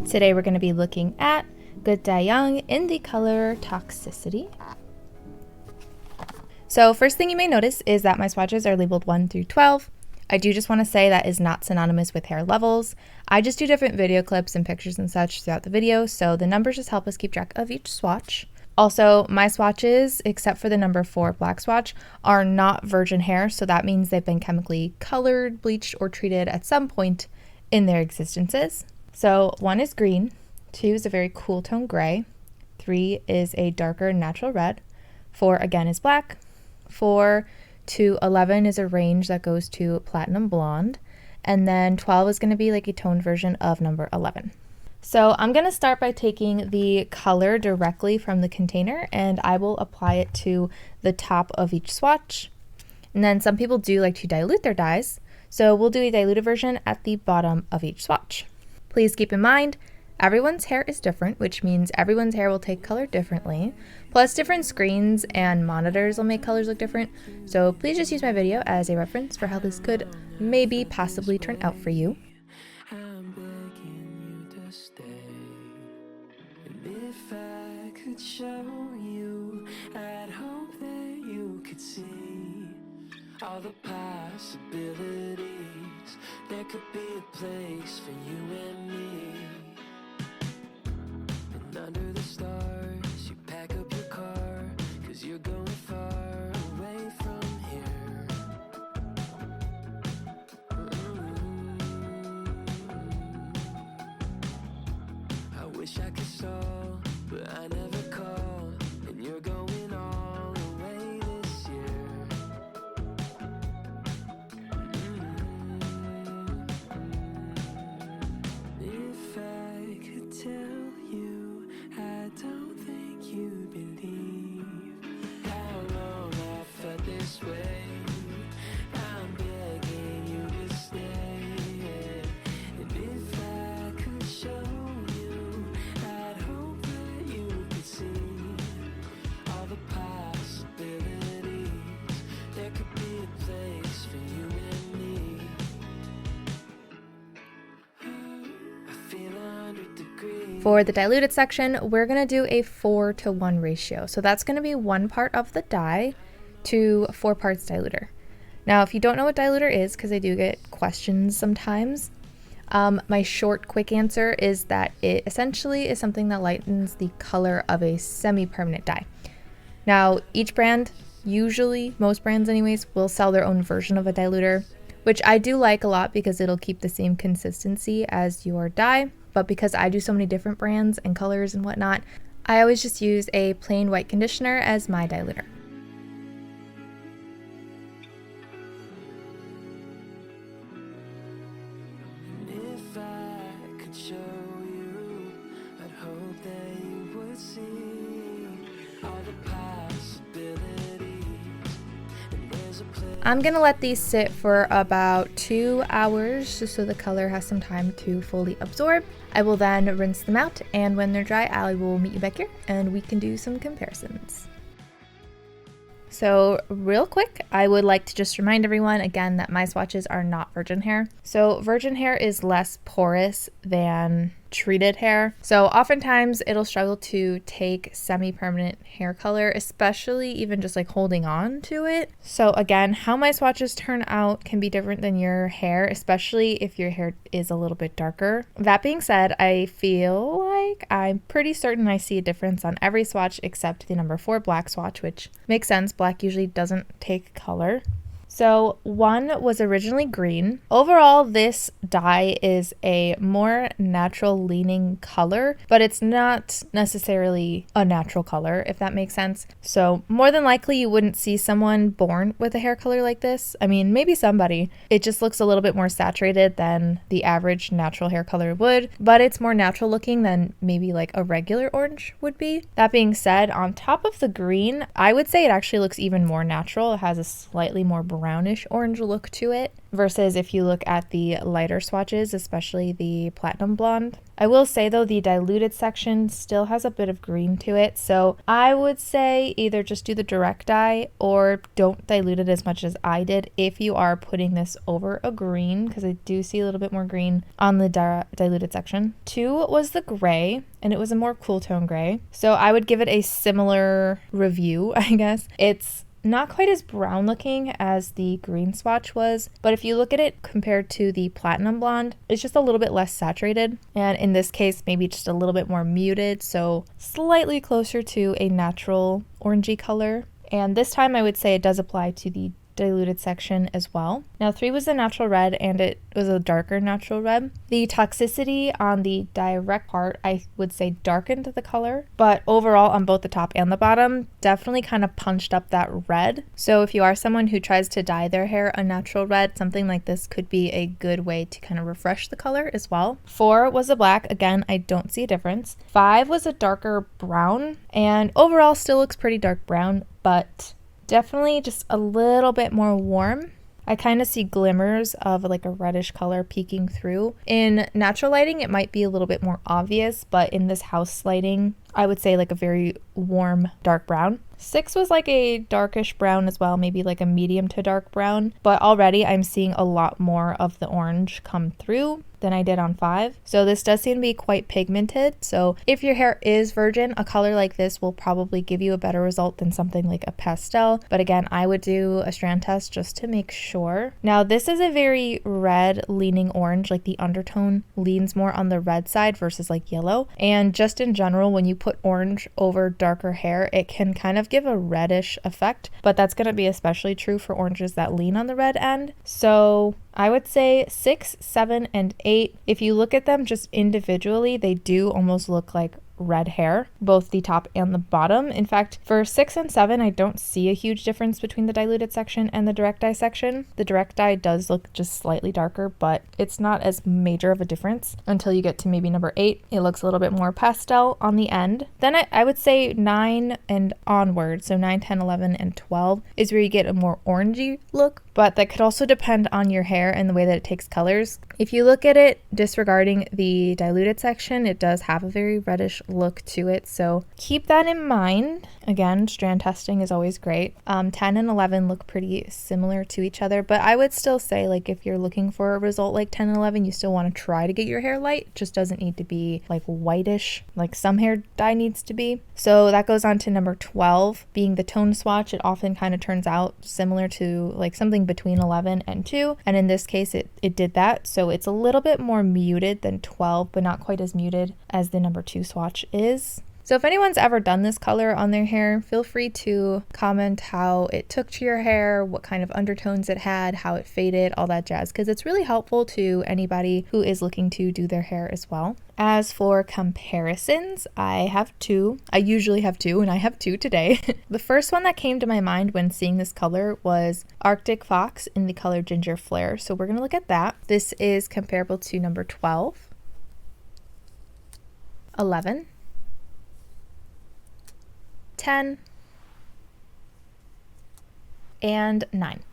Today we're going to be looking at Good Day Young in the color Toxicity. So first thing you may notice is that my swatches are labeled 1 through 12. I do just want to say that is not synonymous with hair levels. I just do different video clips and pictures and such throughout the video, so the numbers just help us keep track of each swatch. Also, my swatches, except for the number 4 black swatch, are not virgin hair, so that means they've been chemically colored, bleached, or treated at some point in their existences. So 1 is green, 2 is a very cool tone gray, 3 is a darker natural red, 4 again is black, 4 to 11 is a range that goes to platinum blonde, and then 12 is going to be like a toned version of number 11. So I'm going to start by taking the color directly from the container and I will apply it to the top of each swatch. And then some people do like to dilute their dyes, so we'll do a diluted version at the bottom of each swatch. Please keep in mind, everyone's hair is different, which means everyone's hair will take color differently. Plus, different screens and monitors will make colors look different. So please just use my video as a reference for how this could maybe possibly turn out for you. I'm begging you to stay. And if I could show you, I'd hope that you could see all the possibilities. There could be a place for you and me. And under the stars, you pack up your car, 'cause you're going far away from here. I wish I could stall, but I never call. And you're going all the way this year. If I could tell you, I don't think you'd believe how long I felt this way. I'm begging you to stay. And if I could show you, I'd hope that you could see all the possibilities. There could be a place for you and me. I feel 100 degrees. For the diluted section, we're going to do a 4-to-1 ratio. So that's going to be 1 part of the dye to 4 parts diluter. Now, if you don't know what diluter is, because I do get questions sometimes, my short, quick answer is that it essentially is something that lightens the color of a semi-permanent dye. Now, each brand, usually, most brands anyways, will sell their own version of a diluter, which I do like a lot because it'll keep the same consistency as your dye. But because I do so many different brands and colors and whatnot, I always just use a plain white conditioner as my diluter. If I could show you, I'd hope that you would see all the possibilities. And there's a place. I'm going to let these sit for about 2 hours just so the color has some time to fully absorb. I will then rinse them out, and when they're dry, I will meet you back here and we can do some comparisons. So real quick, I would like to just remind everyone again that my swatches are not virgin hair. So virgin hair is less porous than treated hair. So oftentimes it'll struggle to take semi-permanent hair color, especially even just like holding on to it. So again, how my swatches turn out can be different than your hair, especially if your hair is a little bit darker. That being said, I feel like I'm pretty certain I see a difference on every swatch except the number 4 black swatch, which makes sense. Black usually doesn't take color. So 1 was originally green. Overall, this dye is a more natural leaning color, but it's not necessarily a natural color, if that makes sense. So more than likely you wouldn't see someone born with a hair color like this. I mean, maybe somebody. It just looks a little bit more saturated than the average natural hair color would, but it's more natural looking than maybe like a regular orange would be. That being said, on top of the green, I would say it actually looks even more natural. It has a slightly more brown brownish orange look to it versus if you look at the lighter swatches, especially the platinum blonde. I will say though, the diluted section still has a bit of green to it, so I would say either just do the direct dye or don't dilute it as much as I did if you are putting this over a green, because I do see a little bit more green on the diluted section. 2 was the gray, and it was a more cool tone gray, so I would give it a similar review, I guess. It's not quite as brown looking as the green swatch was, but if you look at it compared to the platinum blonde, it's just a little bit less saturated, and in this case maybe just a little bit more muted, so slightly closer to a natural orangey color. And this time I would say it does apply to the diluted section as well. Now 3 was the natural red, and it was a darker natural red. The Toxicity on the direct part I would say darkened the color, but overall on both the top and the bottom definitely kind of punched up that red. So if you are someone who tries to dye their hair a natural red, something like this could be a good way to kind of refresh the color as well. 4 was a black. Again, I don't see a difference. 5 was a darker brown, and overall still looks pretty dark brown, but definitely just a little bit more warm. I kind of see glimmers of like a reddish color peeking through. In natural lighting, it might be a little bit more obvious, but in this house lighting, I would say like a very warm dark brown. 6 was like a darkish brown as well, maybe like a medium to dark brown, but already I'm seeing a lot more of the orange come through than I did on 5. So this does seem to be quite pigmented. So if your hair is virgin, a color like this will probably give you a better result than something like a pastel. But again, I would do a strand test just to make sure. Now this is a very red leaning orange, like the undertone leans more on the red side versus like yellow. And just in general, when you put orange over darker hair, it can kind of give a reddish effect, but that's going to be especially true for oranges that lean on the red end. So I would say 6, 7, and 8. If you look at them just individually, they do almost look like red hair, both the top and the bottom. In fact, for 6 and 7, I don't see a huge difference between the diluted section and the direct dye section. The direct dye does look just slightly darker, but it's not as major of a difference until you get to maybe number 8. It looks a little bit more pastel on the end. Then I would say 9 and onward, so 9, 10, 11, and 12 is where you get a more orangey look, but that could also depend on your hair and the way that it takes colors. If you look at it disregarding the diluted section, it does have a very reddish look to it, so keep that in mind. Again, strand testing is always great. 10 and 11 look pretty similar to each other, but I would still say, like, if you're looking for a result like 10 and 11, you still want to try to get your hair light. It just doesn't need to be like whitish like some hair dye needs to be. So that goes on to number 12 being the tone swatch. It often kind of turns out similar to like something between 11 and 2, and in this case it did that. So it's a little bit more muted than 12, but not quite as muted as the number 2 swatch is. So if anyone's ever done this color on their hair, feel free to comment how it took to your hair, what kind of undertones it had, how it faded, all that jazz, because it's really helpful to anybody who is looking to do their hair as well. As for comparisons, I have 2. I usually have 2, and I have 2 today. The first one that came to my mind when seeing this color was Arctic Fox in the color Ginger Flare. So we're going to look at that. This is comparable to number 12, 11, 10, and 9.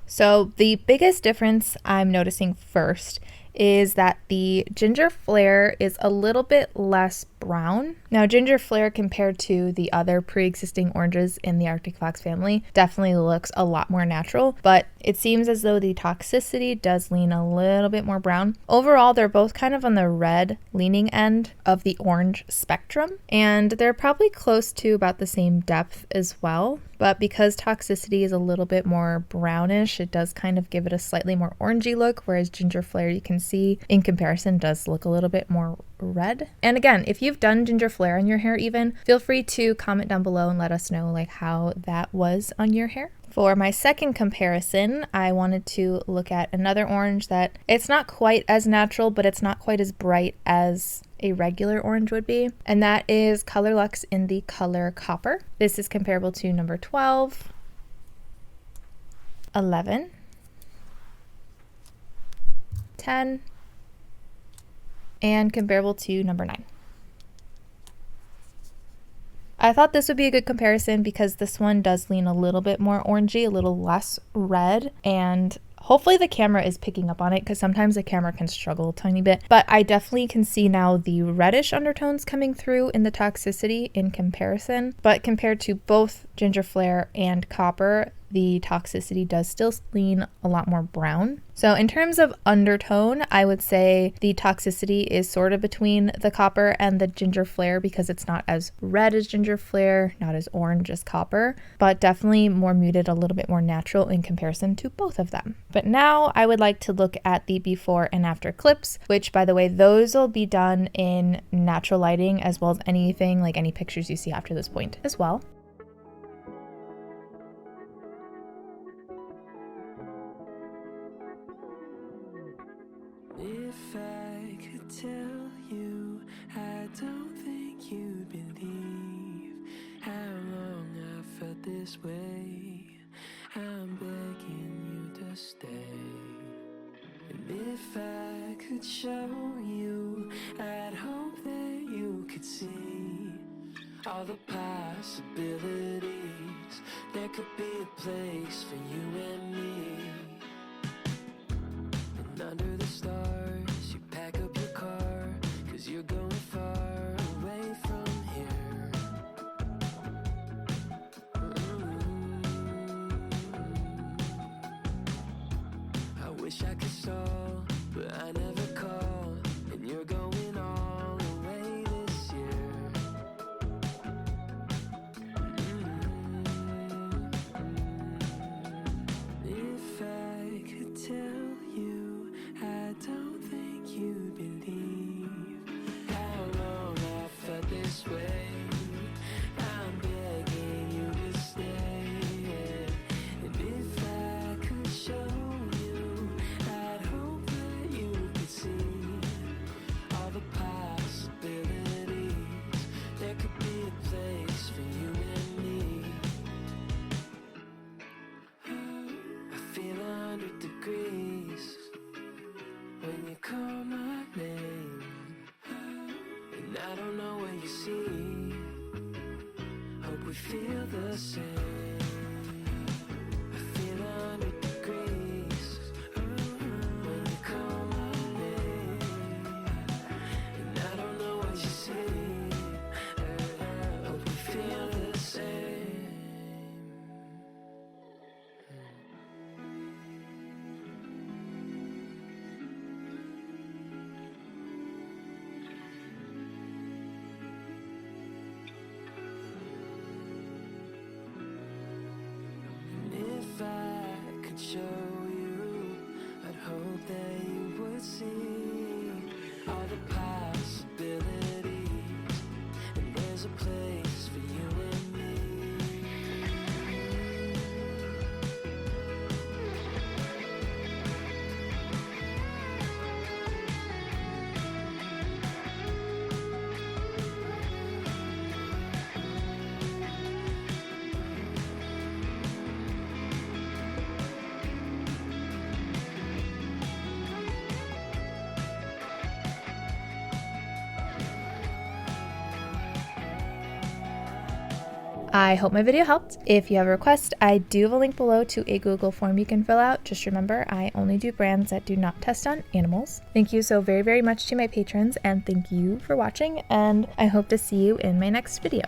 So the biggest difference I'm noticing first is that the Ginger Flare is a little bit less brown. Now, Ginger Flare compared to the other pre-existing oranges in the Arctic Fox family definitely looks a lot more natural, but it seems as though the Toxicity does lean a little bit more brown. Overall, they're both kind of on the red leaning end of the orange spectrum, and they're probably close to about the same depth as well. But because Toxicity is a little bit more brownish, it does kind of give it a slightly more orangey look, whereas Ginger Flare, you can see in comparison, does look a little bit more red. And again, if you've done Ginger Flare on your hair even, feel free to comment down below and let us know like how that was on your hair. For my second comparison, I wanted to look at another orange that it's not quite as natural, but it's not quite as bright as a regular orange would be, and that is Color Lux in the color Copper. This is comparable to number 12, 11, 10, and comparable to number 9. I thought this would be a good comparison because this one does lean a little bit more orangey, a little less red, and hopefully the camera is picking up on it because sometimes the camera can struggle a tiny bit. But I definitely can see now the reddish undertones coming through in the Toxicity in comparison. But compared to both Ginger Flare and Copper, the Toxicity does still lean a lot more brown. So in terms of undertone, I would say the Toxicity is sort of between the Copper and the Ginger Flare because it's not as red as Ginger Flare, not as orange as Copper, but definitely more muted, a little bit more natural in comparison to both of them. But now I would like to look at the before and after clips, which by the way, those will be done in natural lighting as well as anything, like any pictures you see after this point as well. If I could tell you, I don't think you'd believe how long I felt this way. I'm begging you to stay. And if I could show you, I'd hope that you could see all the possibilities. There could be a place for you and me. And under the stars, you pack up your car, 'cause you're going far away from here. I wish I could stall, but I never call. And you're going all the way this year. If I could tell you, I don't think you'd believe how long I felt this way. I'm begging you to stay. And if I could show you, I'd hope that you could see all the possibilities. There could be a place for you and me. I feel 100 degrees when you call my name, and I don't know what you see. Hope we feel the same. I feel 100 degrees when you call my name, and I don't know what you see. Hope we feel the same. If I could show you, I'd hope that you would see all the possibilities. And there's a place for you and me. I hope my video helped. If you have a request, I do have a link below to a Google form you can fill out. Just remember, I only do brands that do not test on animals. Thank you so very, very much to my patrons, and thank you for watching, and I hope to see you in my next video.